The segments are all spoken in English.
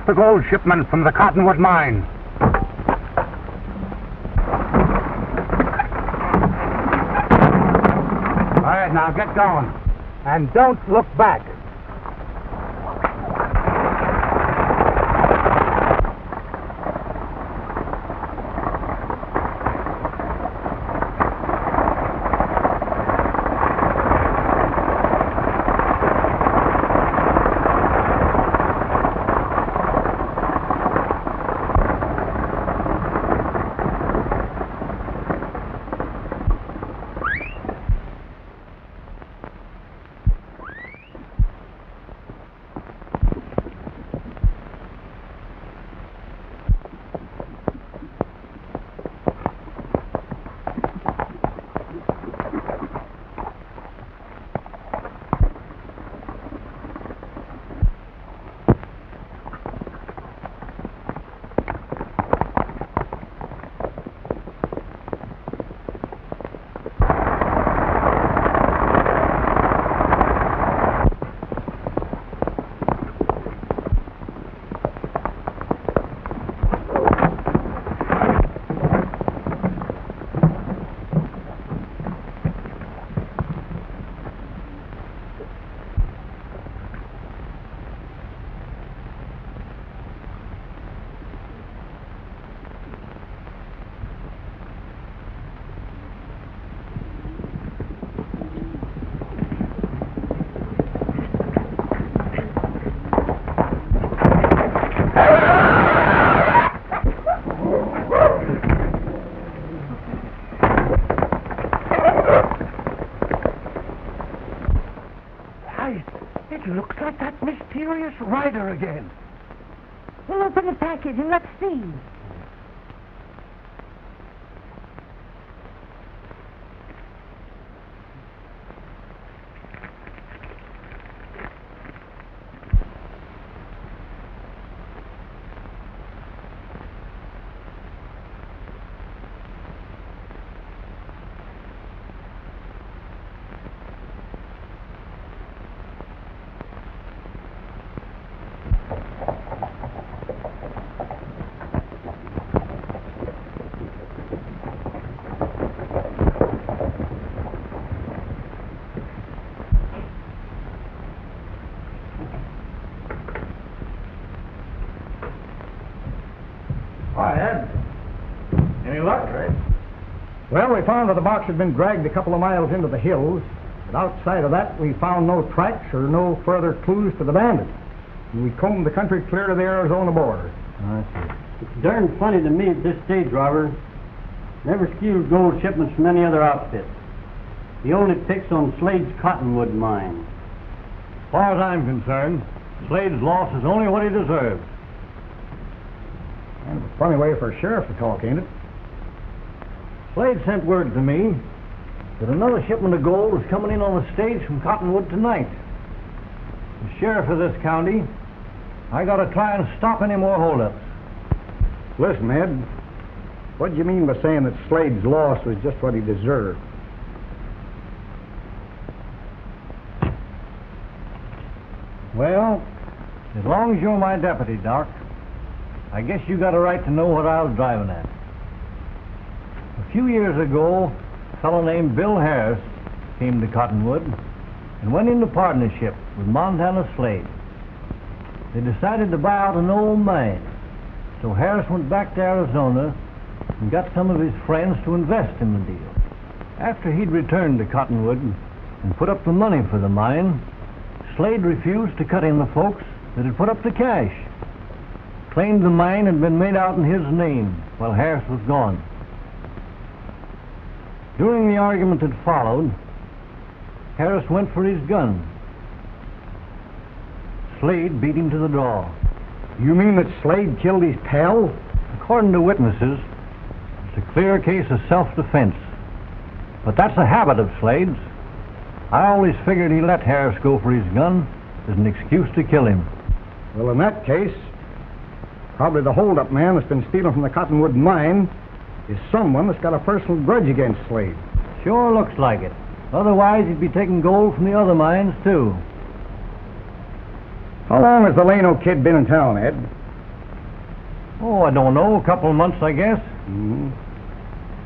off the gold shipment from the Cottonwood mine. All right, now get going. And don't look back. Rider again. We'll open the package and let's see. Well, we found that the box had been dragged a couple of miles into the hills, but outside of that we found no tracks or no further clues to the bandit. And we combed the country clear to the Arizona border. I see. It's darn funny to me that this stage robber never steals gold shipments from any other outfit. He only picks on Slade's Cottonwood mine. As far as I'm concerned, Slade's loss is only what he deserves. Kind of a funny way for a sheriff to talk, ain't it? Slade sent word to me that another shipment of gold was coming in on the stage from Cottonwood tonight. As sheriff of this county, I gotta try and stop any more holdups. Listen, Ed, what do you mean by saying that Slade's loss was just what he deserved? Well, as long as you're my deputy, Doc, I guess you got a right to know what I was driving at. A few years ago, a fellow named Bill Harris came to Cottonwood and went into partnership with Montana Slade. They decided to buy out an old mine, so Harris went back to Arizona and got some of his friends to invest in the deal. After he'd returned to Cottonwood and put up the money for the mine, Slade refused to cut in the folks that had put up the cash. Claimed the mine had been made out in his name while Harris was gone. During the argument that followed, Harris went for his gun. Slade beat him to the draw. You mean that Slade killed his pal? According to witnesses, it's a clear case of self-defense. But that's a habit of Slade's. I always figured he let Harris go for his gun as an excuse to kill him. Well, in that case, probably the hold-up man that's been stealing from the Cottonwood mine is someone that's got a personal grudge against Slade. Sure looks like it. Otherwise, he'd be taking gold from the other mines, too. How long has the Llano Kid been in town, Ed? Oh, I don't know. A couple of months, I guess. Mm-hmm.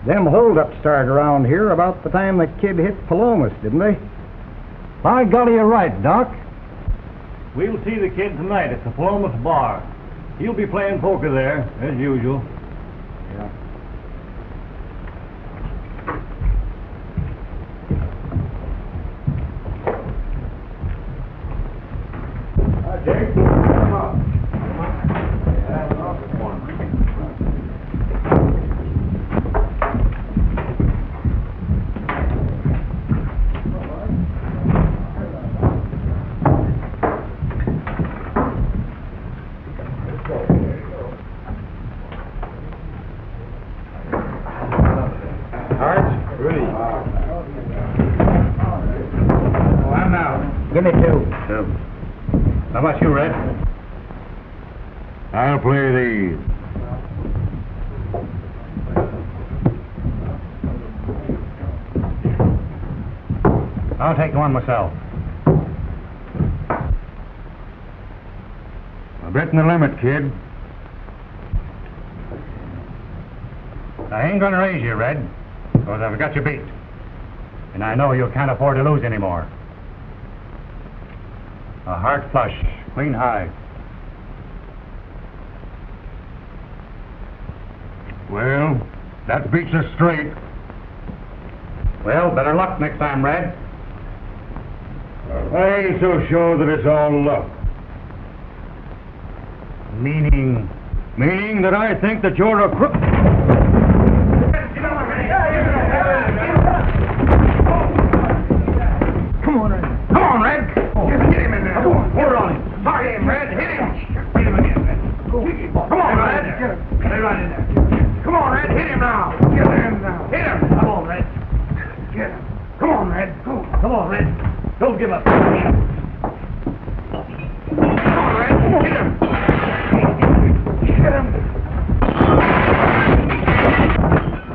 Them holdups started around here about the time the kid hit Palomas, didn't they? By golly, you're right, Doc. We'll see the kid tonight at the Palomas Bar. He'll be playing poker there, as usual. Yeah. Hi, Jake. Come on. Give me 2. How about you, Red? I'll play these. I'll take 1 myself. I'm betting the limit, kid. I ain't gonna raise you, Red, because I've got you beat. And I know you can't afford to lose anymore. A heart flush, clean high. Well, that beats us straight. Well, better luck next time, Red. I ain't so sure that it's all luck. Meaning Meaning that I think that you're a crook. Come on, Red. Come on, Red. Get him in there. Come on. Hold on him. Hard him, Red. Hit him. Hit him again, Red. Come on, Red. Get him. Get right in there. Come on, Red. Hit him now. Get him now. Hit him. Come on, Red. Get him. Come on, Red. Come on, Red. Don't give up. Come on, Red. Hit him. Get him.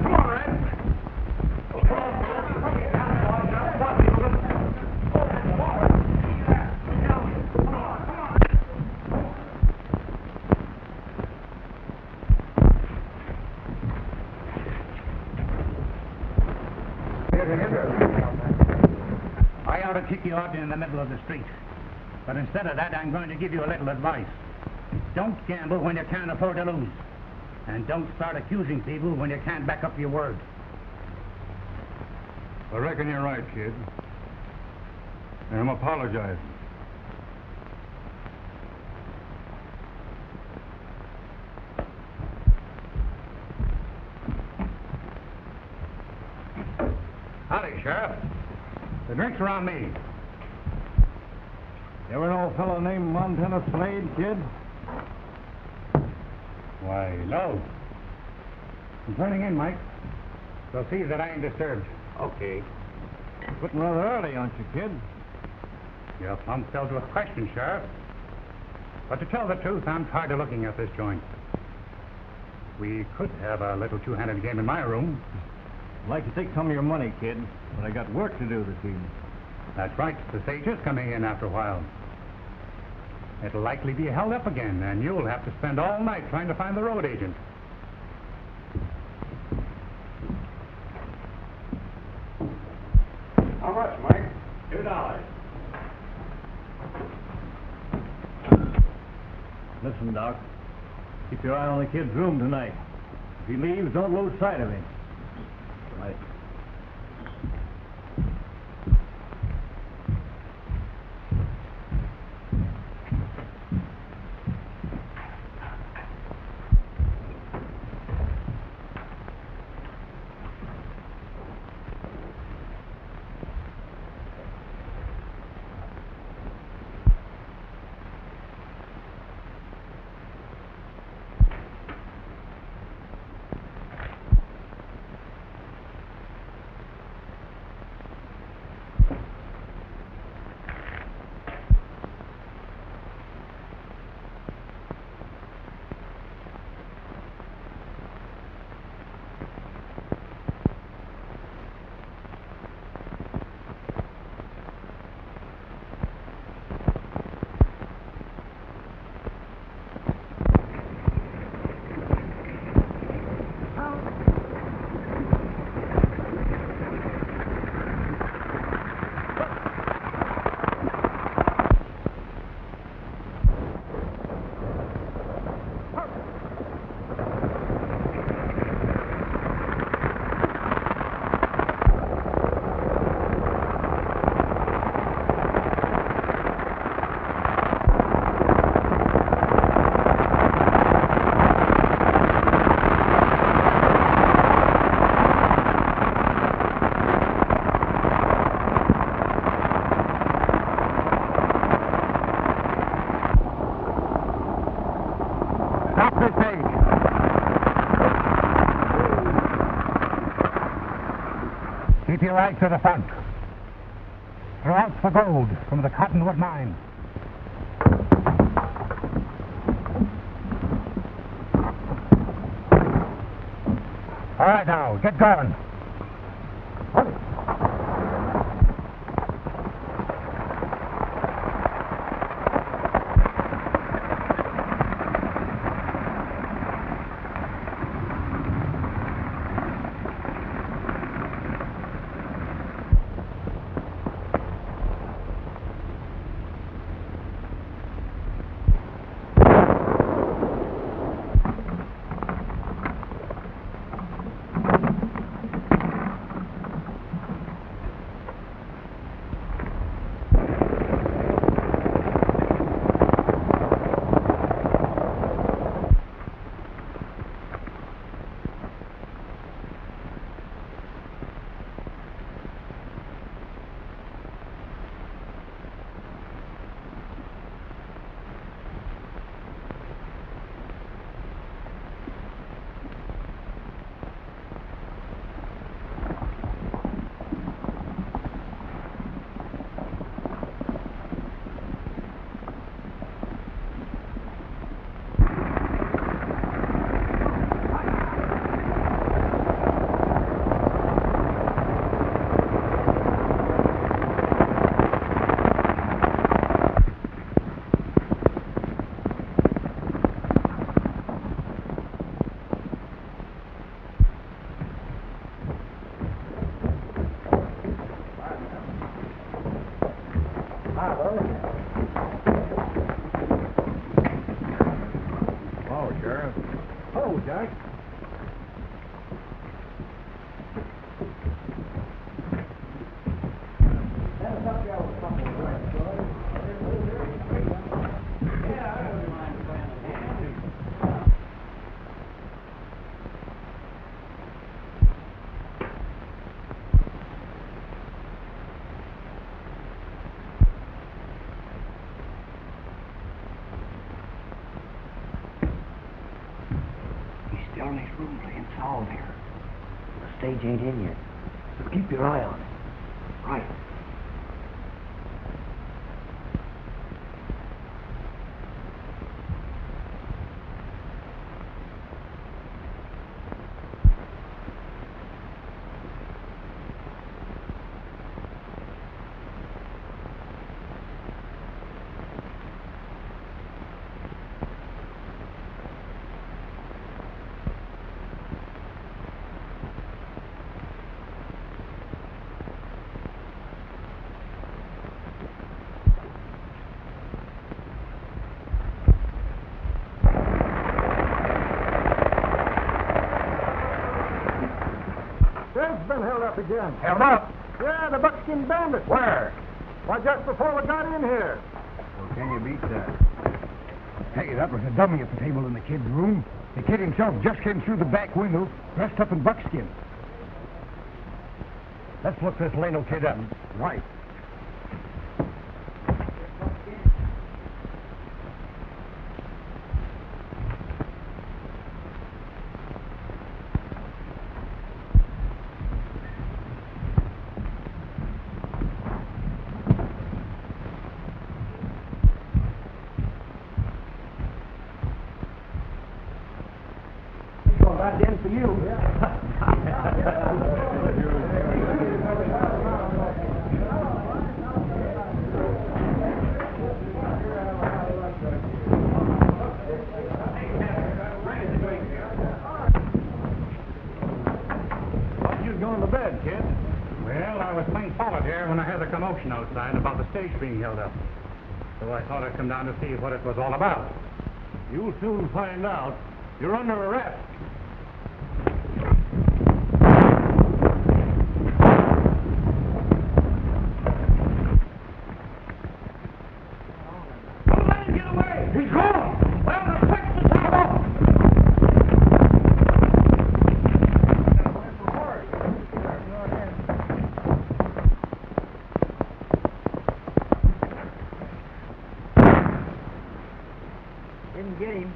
Come on, Red. I ought to kick you out in the middle of the street. But instead of that, I'm going to give you a little advice. Don't gamble when you can't afford to lose. And don't start accusing people when you can't back up your word. I reckon you're right, kid. And I'm apologizing. Howdy, Sheriff. The drinks are on me. You ever know a fellow named Montana Slade, kid? Why, no. I'm turning in, Mike. So see that I ain't disturbed. Okay. Quitting rather early, aren't you, kid? You're plumb filled with questions, Sheriff. But to tell the truth, I'm tired of looking at this joint. We could have a little two-handed game in my room. I'd like to take some of your money, kid, but I got work to do this evening. That's right. The stage is coming in after a while. It'll likely be held up again, and you'll have to spend all night trying to find the road agent. How much, Mike? $2. Listen, Doc. Keep your eye on the kid's room tonight. If he leaves, don't lose sight of him. Right. Off this stage. Keep your eyes to the front. Throw out the gold from the Cottonwood mine. All right, now, get going. Oh, Sheriff. Oh, Jack. Still in his room playing solitaire. The stage ain't in yet, so keep your eye on it. Right. Red's been held up again. Held up. Yeah, the buckskin bandit. Where? Why, just before we got in here. Well, can you beat that? Hey, that was a dummy at the table in the kid's room. The kid himself just came through the back window, dressed up in buckskin. Let's look this Llano Kid up. Right. Right in for you. Thought you'd gone to bed, kid. Well, I was playing solitaire when I heard the commotion outside about the stage being held up. So I thought I'd come down to see what it was all about. You'll soon find out. You're under arrest. Didn't get him.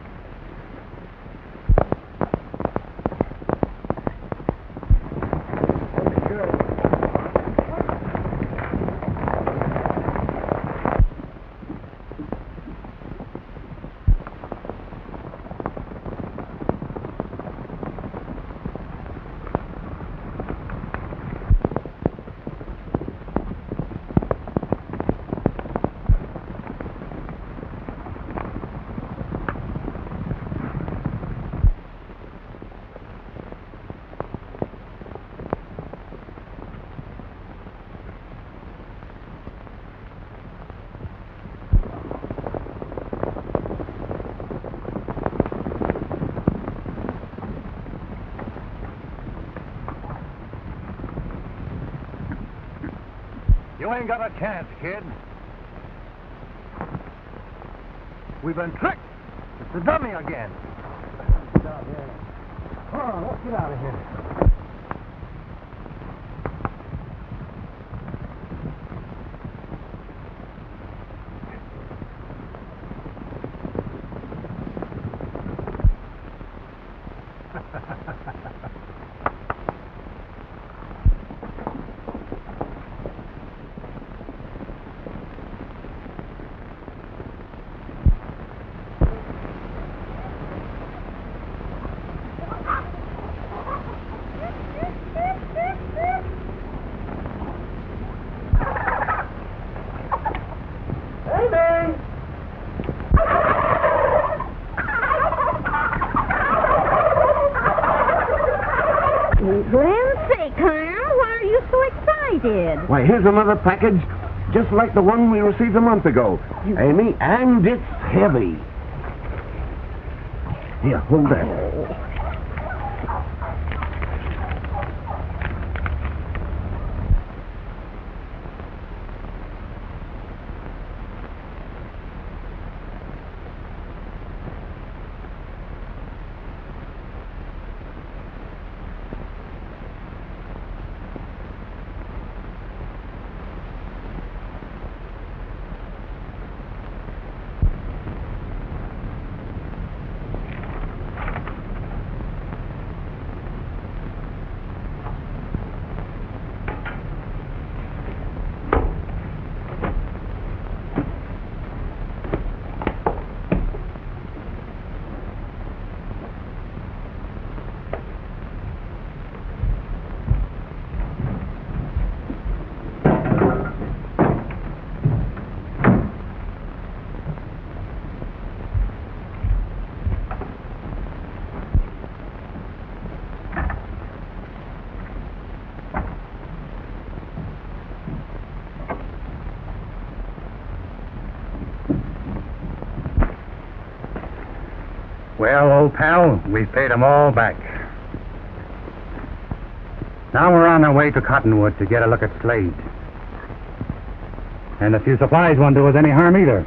You ain't got a chance, kid. We've been tricked. It's the dummy again. Get out here. Come on, let's get out of here. Glen's sake, Carl, why are you so excited? Why, here's another package, just like the one we received a month ago. Amy, and it's heavy. Here, hold that. Well, old pal, we've paid them all back. Now we're on our way to Cottonwood to get a look at Slade. And a few supplies won't do us any harm either.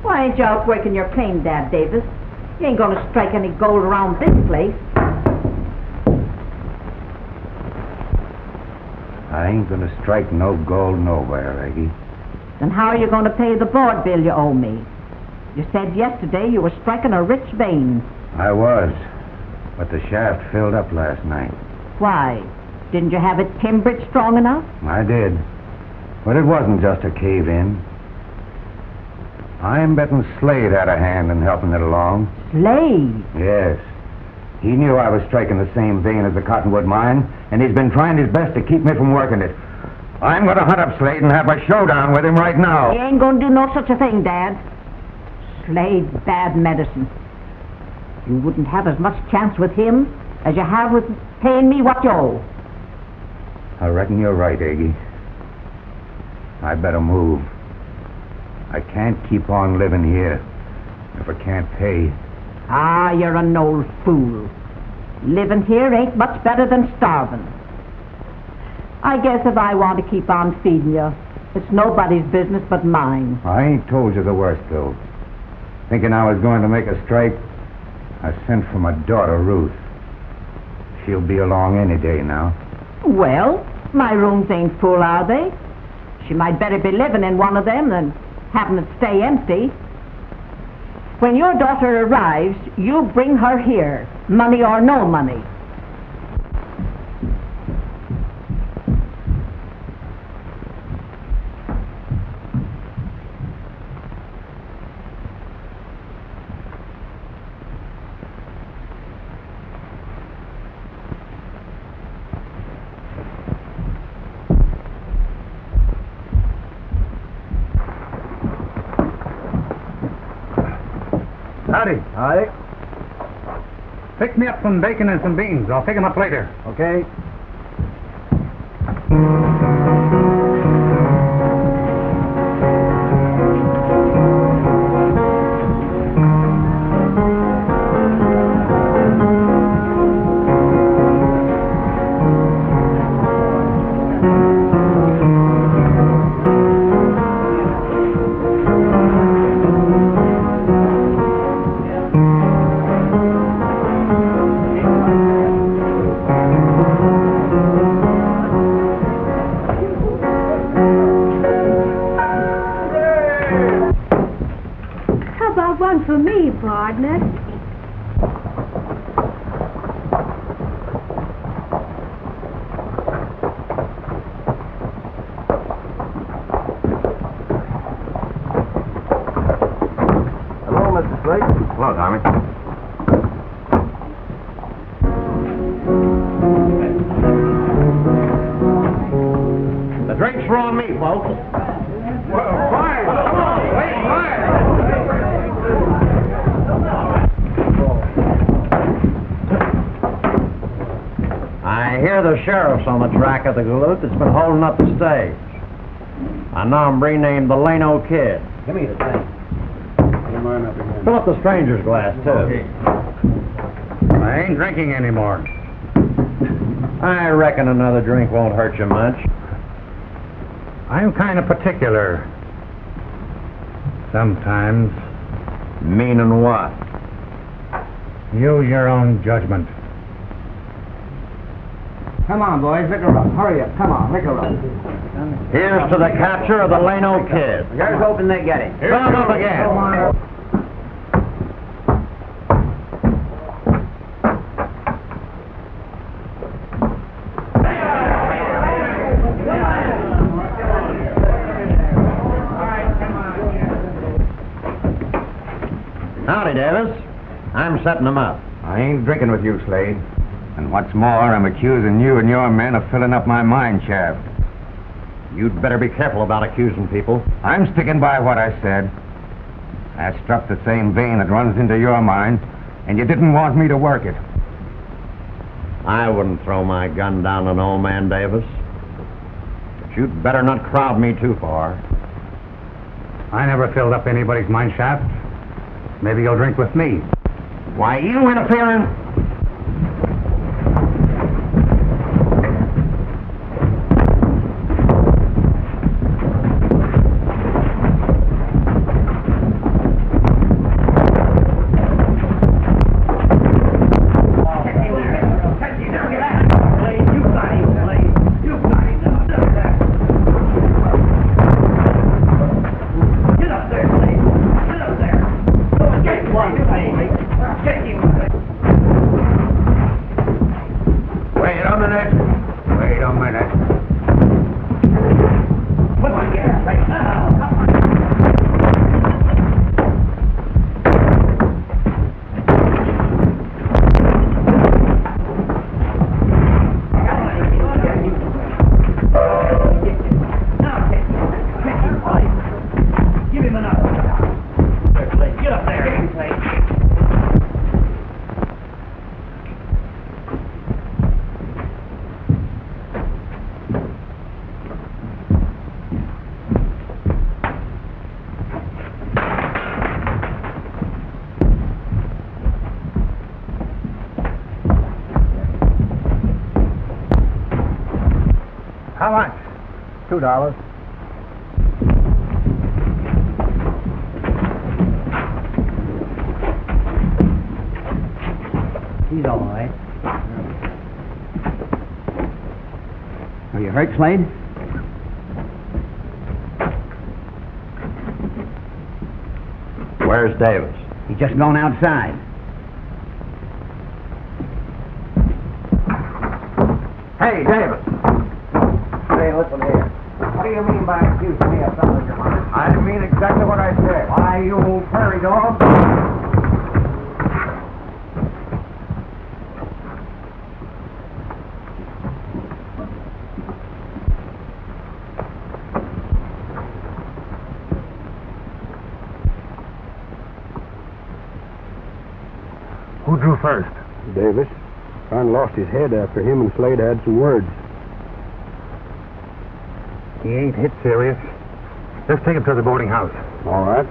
Why ain't you out working your claim, Dad Davis? You ain't gonna strike any gold around this place. I ain't gonna strike no gold nowhere, Aggie. Then how are you gonna pay the board bill you owe me? You said yesterday you were striking a rich vein. I was, but the shaft filled up last night. Why? Didn't you have it timbered strong enough? I did, but it wasn't just a cave-in. I'm betting Slade had a hand in helping it along. Slade? Yes. He knew I was striking the same vein as the Cottonwood mine, and he's been trying his best to keep me from working it. I'm going to hunt up Slade and have a showdown with him right now. You ain't gonna do no such a thing, Dad. Slade's bad medicine. You wouldn't have as much chance with him as you have with paying me what you owe. I reckon you're right, Aggie. I better move. I can't keep on living here if I can't pay. Ah, you're an old fool. Living here ain't much better than starving. I guess if I want to keep on feeding you, it's nobody's business but mine. I ain't told you the worst, though. Thinking I was going to make a strike, I sent for my daughter, Ruth. She'll be along any day now. Well, my rooms ain't full, are they? She might better be living in one of them than having it stay empty. When your daughter arrives, you bring her here, money or no money. Howdy. Howdy. Pick me up some bacon and some beans. I'll pick them up later. Okay. For me, partner. Hello, Mr. Slade. Hello, Tommy. The drinks are on me, folks. Fire! Come on, wait, fire! I hear the sheriff's on the track of the galoot that's been holding up the stage. A nombre named the Llano Kid. Give me the thing. Fill up the stranger's glass, too. I ain't drinking anymore. I reckon another drink won't hurt you much. I'm kind of particular. Sometimes. Meaning what? Use your own judgment. Come on, boys, liquor up. Hurry up. Come on, liquor up. Here's to the capture of the Llano Kid. Here's hoping they get it. Fill 'em up again. Howdy, Davis. I'm setting them up. I ain't drinking with you, Slade. And what's more, I'm accusing you and your men of filling up my mine shaft. You'd better be careful about accusing people. I'm sticking by what I said. I struck the same vein that runs into your mine, and you didn't want me to work it. I wouldn't throw my gun down on old man Davis. But you'd better not crowd me too far. I never filled up anybody's mine shaft. Maybe you'll drink with me. Why, you interfering? How much? $2. He's all right. Are you hurt, Slade? Where's Davis? He's just gone outside. Hey, Davis. Hey, listen here. What do you mean by accusing me of something, Your Honor? I mean exactly what I said. Why, you old prairie dog. Who drew first? Davis. Kind of lost his head after him and Slade had some words. He ain't hit serious. Let's take him to the boarding house. All right.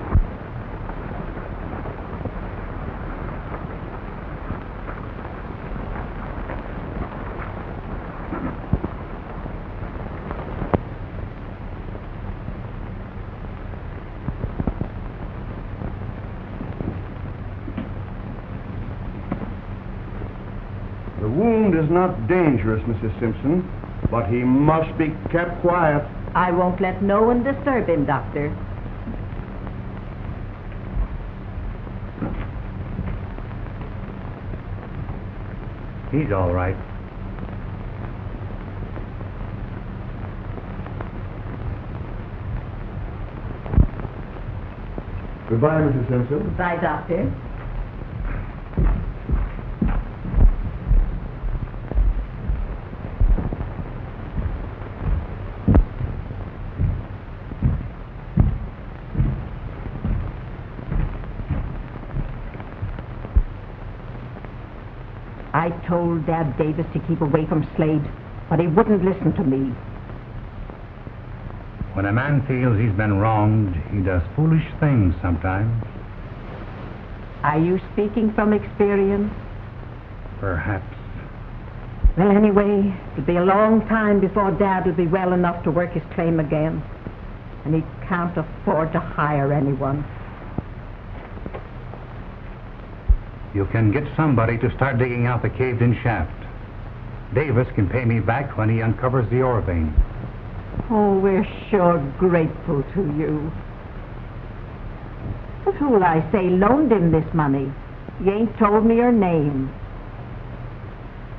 The wound is not dangerous, Mrs. Simpson, but he must be kept quiet. I won't let no one disturb him, Doctor. He's all right. Goodbye, Mrs. Simpson. Bye, Doctor. I told Dad Davis to keep away from Slade, but he wouldn't listen to me. When a man feels he's been wronged, he does foolish things sometimes. Are you speaking from experience? Perhaps. Well, anyway, it'll be a long time before Dad will be well enough to work his claim again, and he can't afford to hire anyone. You can get somebody to start digging out the caved-in shaft. Davis can pay me back when he uncovers the ore vein. Oh, we're sure grateful to you. But who'll I say loaned him this money? You ain't told me your name.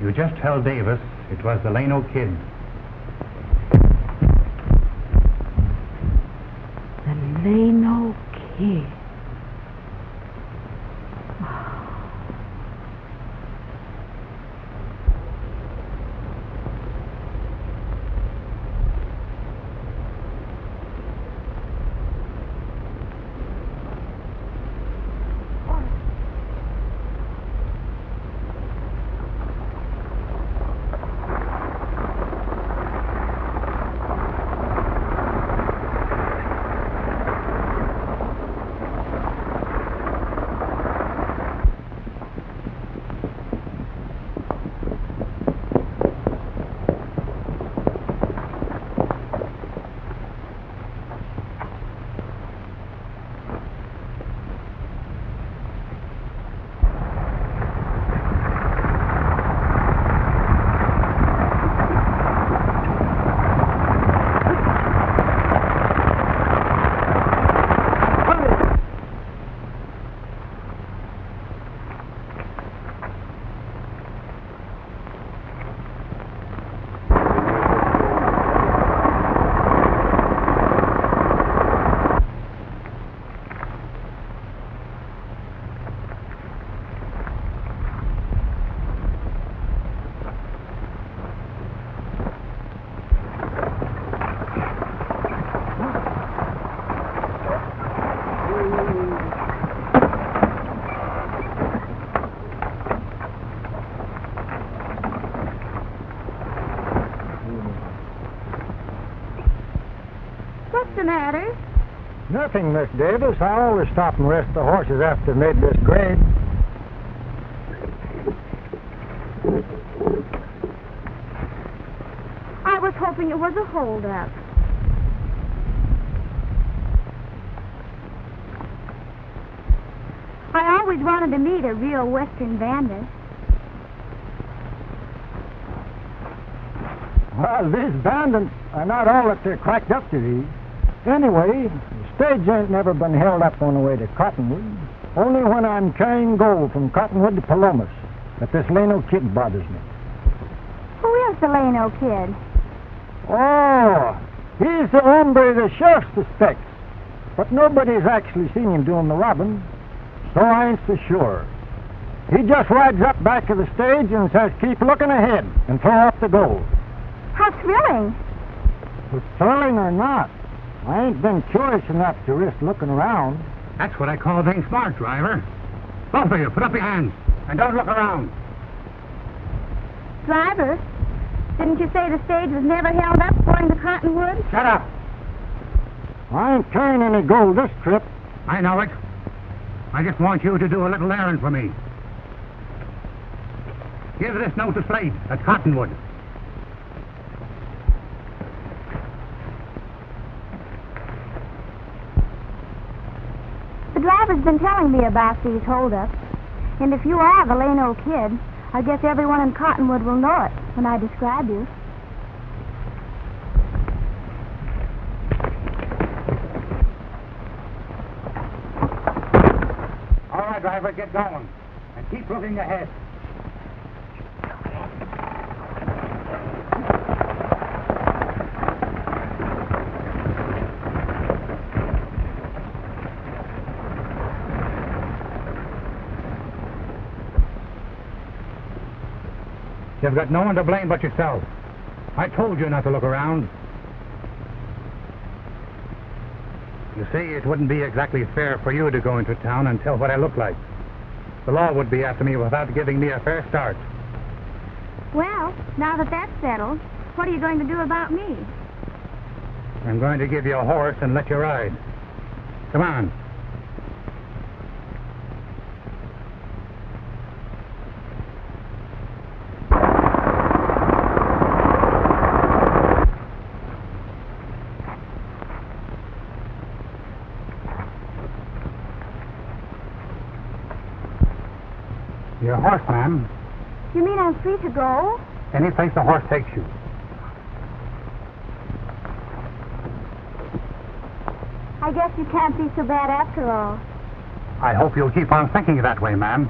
You just tell Davis it was the Llano Kid. The Llano Kid. What's the matter? Nothing, Miss Davis. I always stop and rest the horses after they've made this grade. I was hoping it was a holdup. I always wanted to meet a real Western bandit. Well, these bandits are not all that they're cracked up to be. Anyway, the stage ain't never been held up on the way to Cottonwood. Only when I'm carrying gold from Cottonwood to Palomas that this Llano Kid bothers me. Who is the Llano Kid? Oh, he's the hombre the sheriff suspects. But nobody's actually seen him doing the robbing, so I ain't so sure. He just rides up back of the stage and says, keep looking ahead and throw up the gold. How thrilling. But thrilling or not, I ain't been curious enough to risk looking around. That's what I call being smart, driver. Both of you, put up your hands and don't look around. Driver, didn't you say the stage was never held up going to Cottonwood? Shut up. I ain't carrying any gold this trip. I know it. I just want you to do a little errand for me. Give this note to Slade at Cottonwood. The driver's been telling me about these holdups. And if you are the Llano Kid, I guess everyone in Cottonwood will know it when I describe you. All right, driver, get going. And keep looking ahead. You've got no one to blame but yourself. I told you not to look around. You see, it wouldn't be exactly fair for you to go into town and tell what I look like. The law would be after me without giving me a fair start. Well, now that that's settled, what are you going to do about me? I'm going to give you a horse and let you ride. Come on. You're a horse, ma'am. You mean I'm free to go? Any place the horse takes you. I guess you can't be so bad after all. I hope you'll keep on thinking that way, ma'am.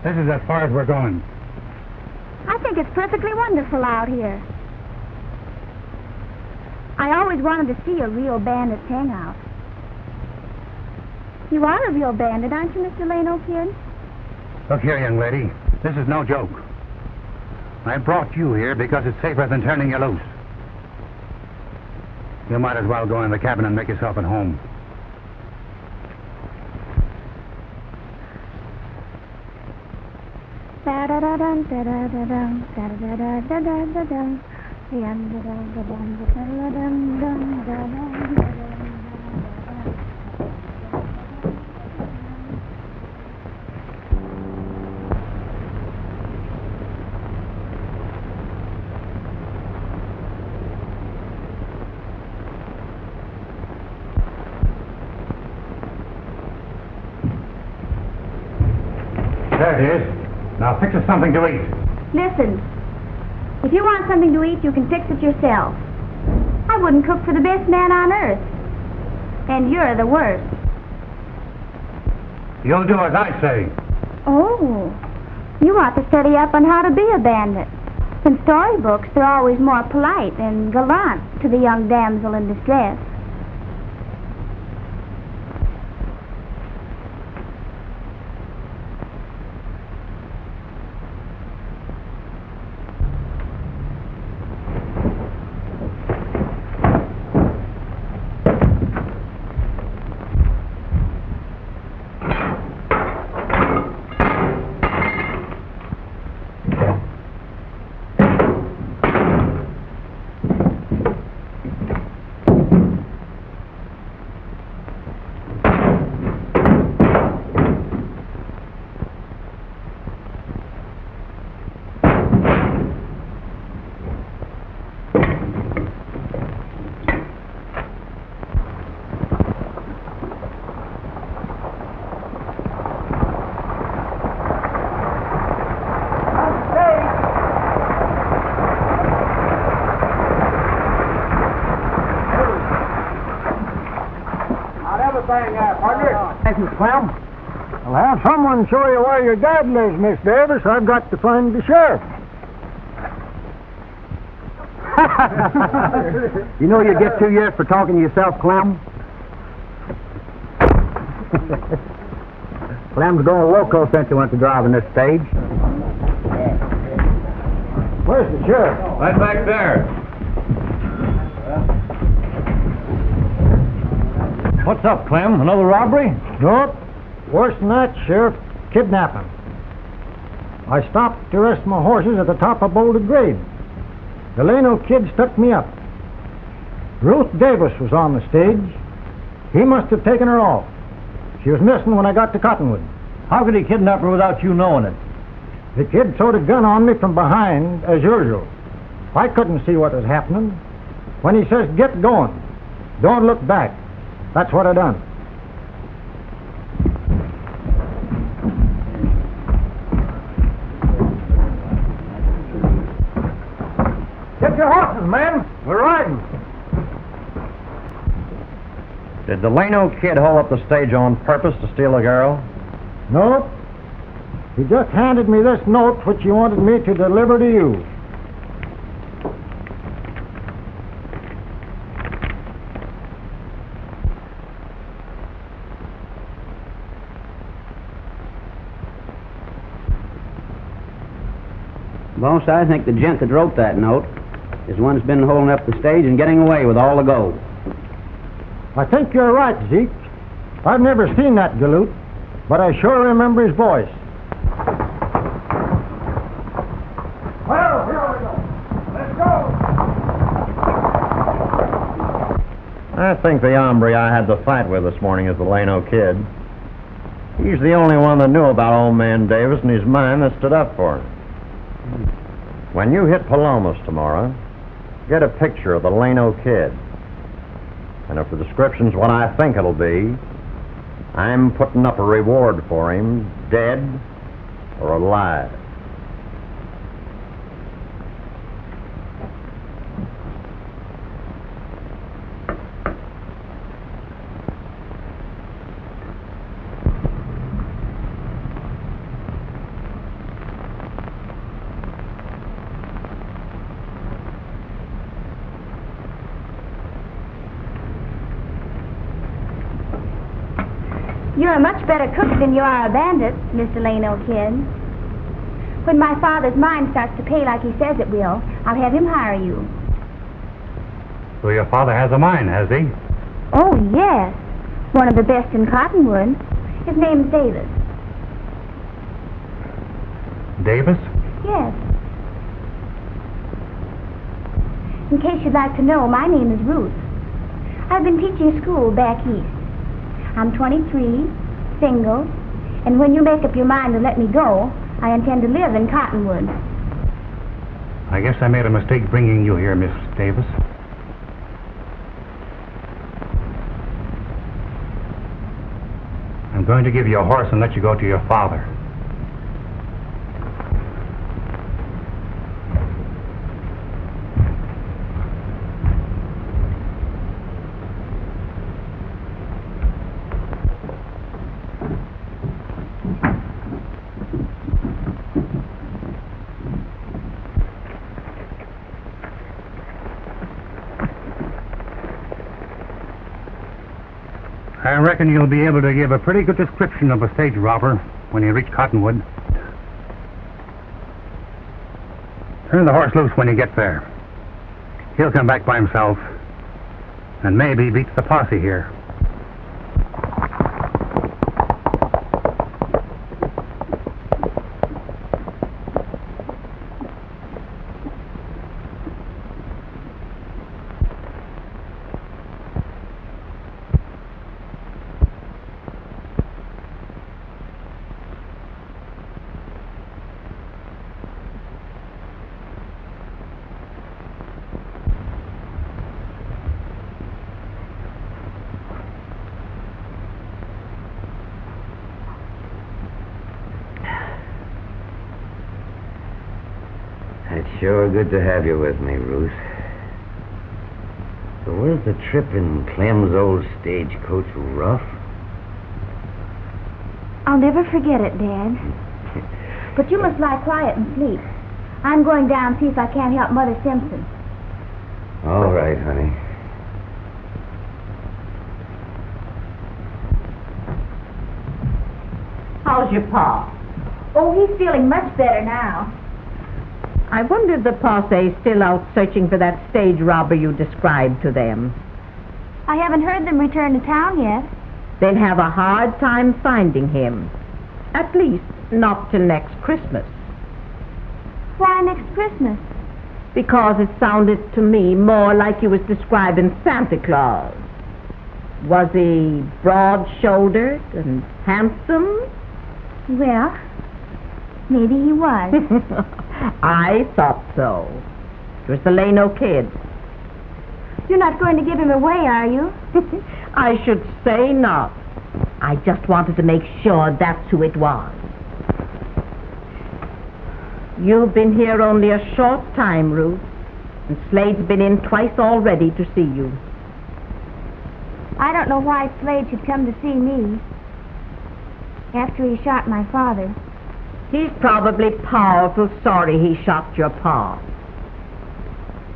This is as far as we're going. I think it's perfectly wonderful out here. I always wanted to see a real bandit's hangout. You are a real bandit, aren't you, Mr. Llano Kid? Look here, young lady. This is no joke. I brought you here because it's safer than turning you loose. You might as well go in the cabin and make yourself at home. There it is. Now fix us something to eat. Listen, If you want something to eat, you can fix it yourself. I wouldn't cook for the best man on earth. And you're the worst. You'll do as I say. Oh, you ought to study up on how to be a bandit. In storybooks, they're always more polite and gallant to the young damsel in distress. Thank you, Clem. I'll have someone show you where your dad lives, Miss Davis. I've got to find the sheriff. You know you get 2 years for talking to yourself, Clem? Clem's going loco since he went to driving this stage. Where's the sheriff? Right back there. What's up, Clem? Another robbery? Nope. Worse than that, Sheriff. Kidnapping. I stopped to rest my horses at the top of Boulder Grade. The Llano Kid stuck me up. Ruth Davis was on the stage. He must have taken her off. She was missing when I got to Cottonwood. How could he kidnap her without you knowing it? The kid throwed a gun on me from behind, as usual. I couldn't see what was happening. When he says, "Get going, don't look back," that's what I done. Get your horses, man. We're riding. Did the Llano Kid hold up the stage on purpose to steal a girl? Nope. He just handed me this note which he wanted me to deliver to you. Boss, I think the gent that wrote that note is the one that's been holding up the stage and getting away with all the gold. I think you're right, Zeke. I've never seen that galoot, but I sure remember his voice. Well, here we go. Let's go. I think the hombre I had the fight with this morning is the Llano Kid. He's the only one that knew about old man Davis and his mind that stood up for him. When you hit Palomas tomorrow, get a picture of the Llano Kid. And if the description's what I think it'll be, I'm putting up a reward for him, dead or alive. You're a much better cook than you are a bandit, Mr. Llano Kid. When my father's mine starts to pay like he says it will, I'll have him hire you. So your father has a mine, has he? Oh, yes. One of the best in Cottonwood. His name's Davis. Davis? Yes. In case you'd like to know, my name is Ruth. I've been teaching school back east. I'm 23, single, and when you make up your mind to let me go, I intend to live in Cottonwood. I guess I made a mistake bringing you here, Miss Davis. I'm going to give you a horse and let you go to your father. I reckon you'll be able to give a pretty good description of a stage robber when you reach Cottonwood. Turn the horse loose when you get there. He'll come back by himself, and maybe beats the posse here. It's sure good to have you with me, Ruth. So was the trip in Clem's old stagecoach rough? I'll never forget it, Dad. But you must lie quiet and sleep. I'm going down and see if I can't help Mother Simpson. All right, honey. How's your pa? Oh, he's feeling much better now. I wonder if the posse's still out searching for that stage robber you described to them. I haven't heard them return to town yet. They'll have a hard time finding him. At least, not till next Christmas. Why next Christmas? Because it sounded to me more like you was describing Santa Claus. Was he broad-shouldered and handsome? Well, maybe he was. I thought so. It was the Llano Kid. You're not going to give him away, are you? I should say not. I just wanted to make sure that's who it was. You've been here only a short time, Ruth, and Slade's been in twice already to see you. I don't know why Slade should come to see me after he shot my father. He's probably powerful sorry he shot your pa.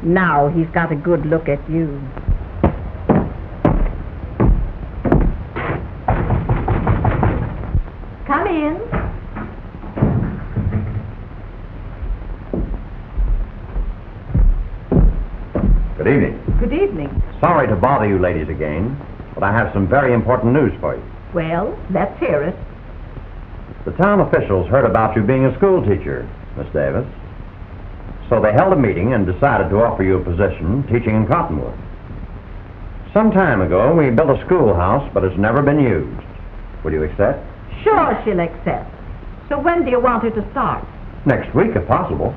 Now he's got a good look at you. Come in. Good evening. Good evening. Sorry to bother you ladies again, but I have some very important news for you. Well, let's hear it. The town officials heard about you being a school teacher, Miss Davis. So they held a meeting and decided to offer you a position teaching in Cottonwood. Some time ago, we built a schoolhouse, but it's never been used. Will you accept? Sure she'll accept. So when do you want her to start? Next week, if possible.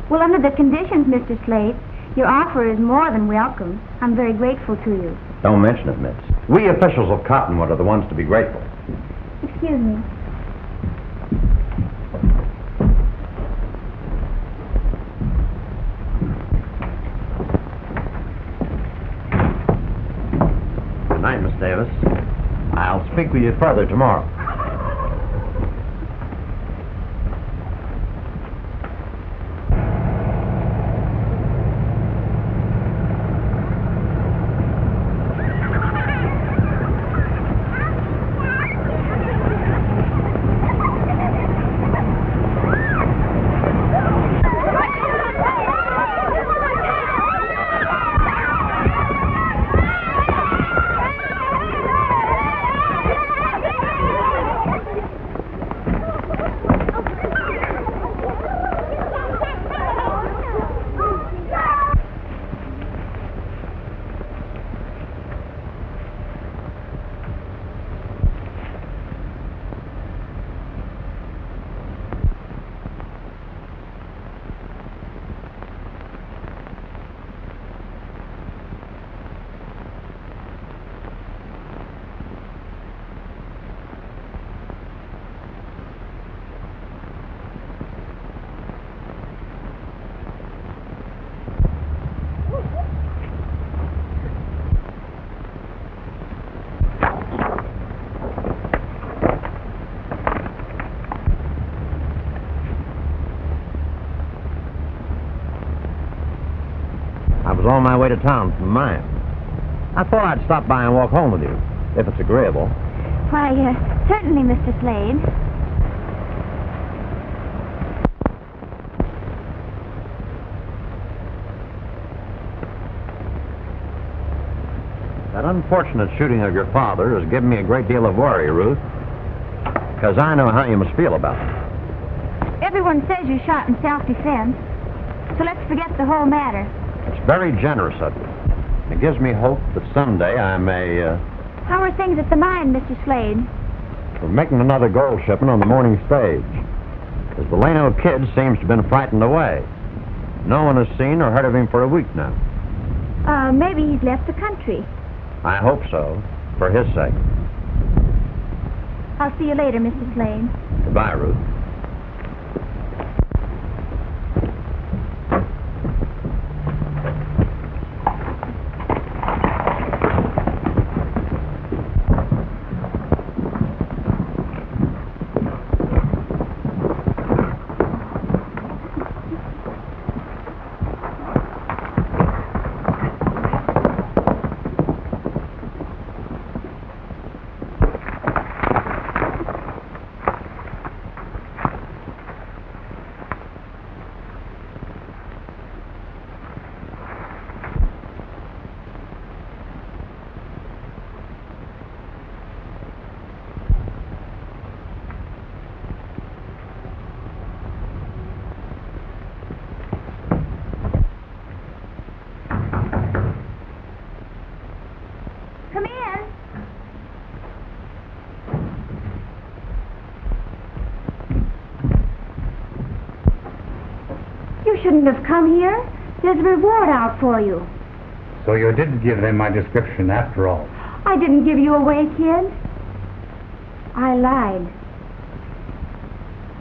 Well, under the conditions, Mr. Slade, your offer is more than welcome. I'm very grateful to you. Don't mention it, Miss. We officials of Cottonwood are the ones to be grateful. Excuse me. Good night, Miss Davis. I'll speak with you further tomorrow. I was on my way to town from mine. I thought I'd stop by and walk home with you. if it's agreeable. Why, certainly, Mr. Slade. That unfortunate shooting of your father has given me a great deal of worry, Ruth, because I know how you must feel about it. Everyone says you shot in self-defense, so let's forget the whole matter. It's very generous of you. It gives me hope that someday I may, How are things at the mine, Mr. Slade? We're making another gold shipment on the morning stage. As the Llano Kid seems to have been frightened away. No one has seen or heard of him for a week now. Maybe he's left the country. I hope so, for his sake. I'll see you later, Mr. Slade. Goodbye, Ruth. Come in. You shouldn't have come here. There's a reward out for you. So you did give them my description after all. I didn't give you away, kid. I lied.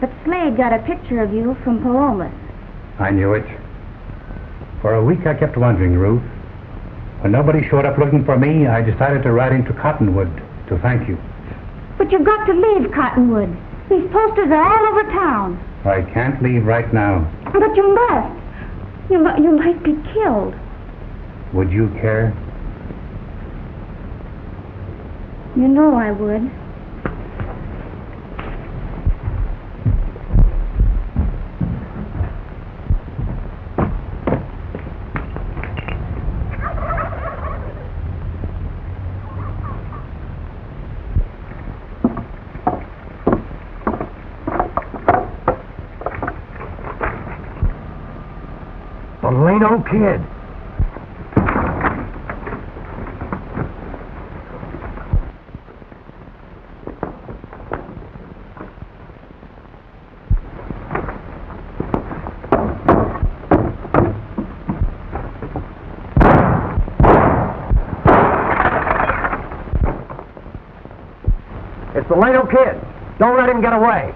But Slade got a picture of you from Palomas. I knew it. For a week I kept wondering, Ruth. When nobody showed up looking for me, I decided to ride into Cottonwood to thank you. But you've got to leave Cottonwood. These posters are all over town. I can't leave right now. But you must. You might be killed. Would you care? You know I would. The Llano Kid. It's the Llano Kid. Don't let him get away.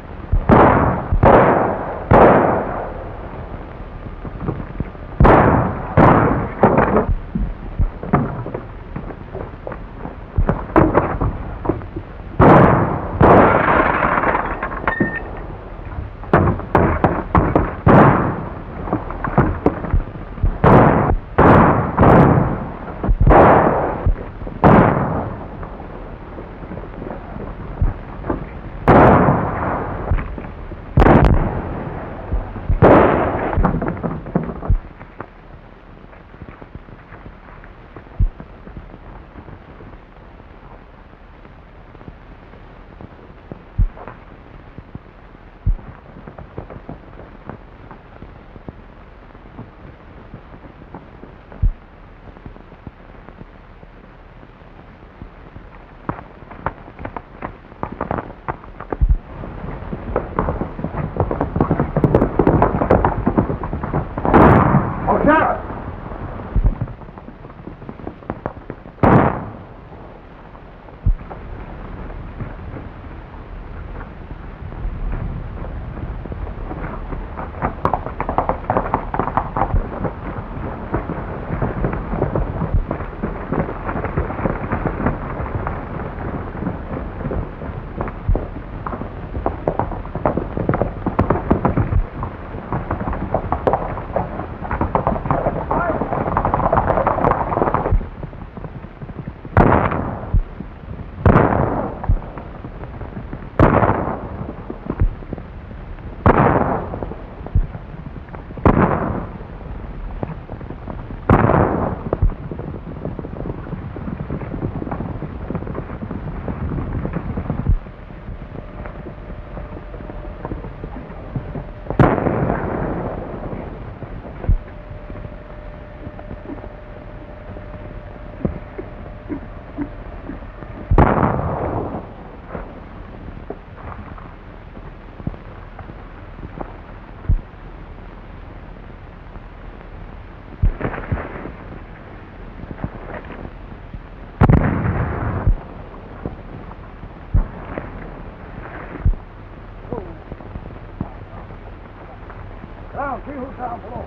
Down, see who's down below.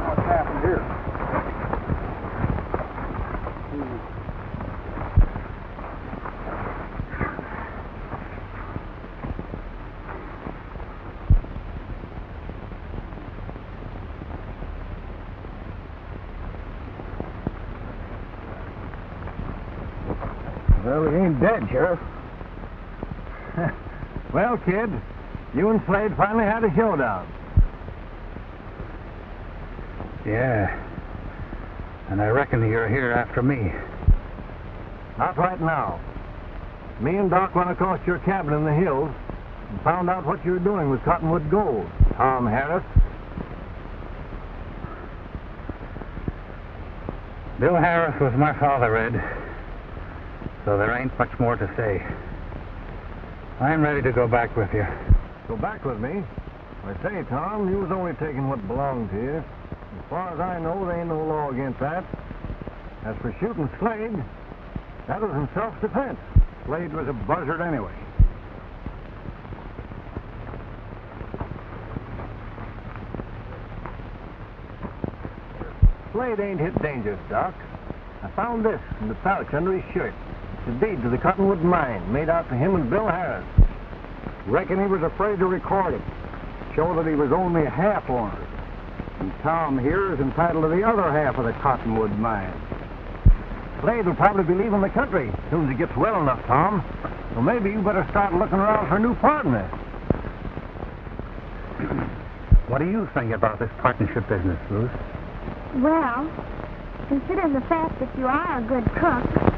What's happened here? Well, he ain't dead, Sheriff. Well, kid, you and Slade finally had a showdown. Yeah. And I reckon you're here after me. Not right now. Me and Doc went across your cabin in the hills and found out what you were doing with Cottonwood gold, Tom Harris. Bill Harris was my father, Red. So there ain't much more to say. I'm ready to go back with you. Go back with me? I say, Tom, you was only taking what belonged to you. As far as I know, there ain't no law against that. As for shooting Slade, that was in self-defense. Slade was a buzzard anyway. Slade ain't hit dangerous, Doc. I found this in the pouch under his shirt. It's a deed to the Cottonwood mine, made out to him and Bill Harris. Reckon he was afraid to record it. Show that he was only a half owner. And Tom here is entitled to the other half of the Cottonwood mine. Slade will probably be leaving the country as soon as he gets well enough, Tom. So maybe you better start looking around for a new partner. What do you think about this partnership business, Ruth? Well, consider the fact that you are a good cook.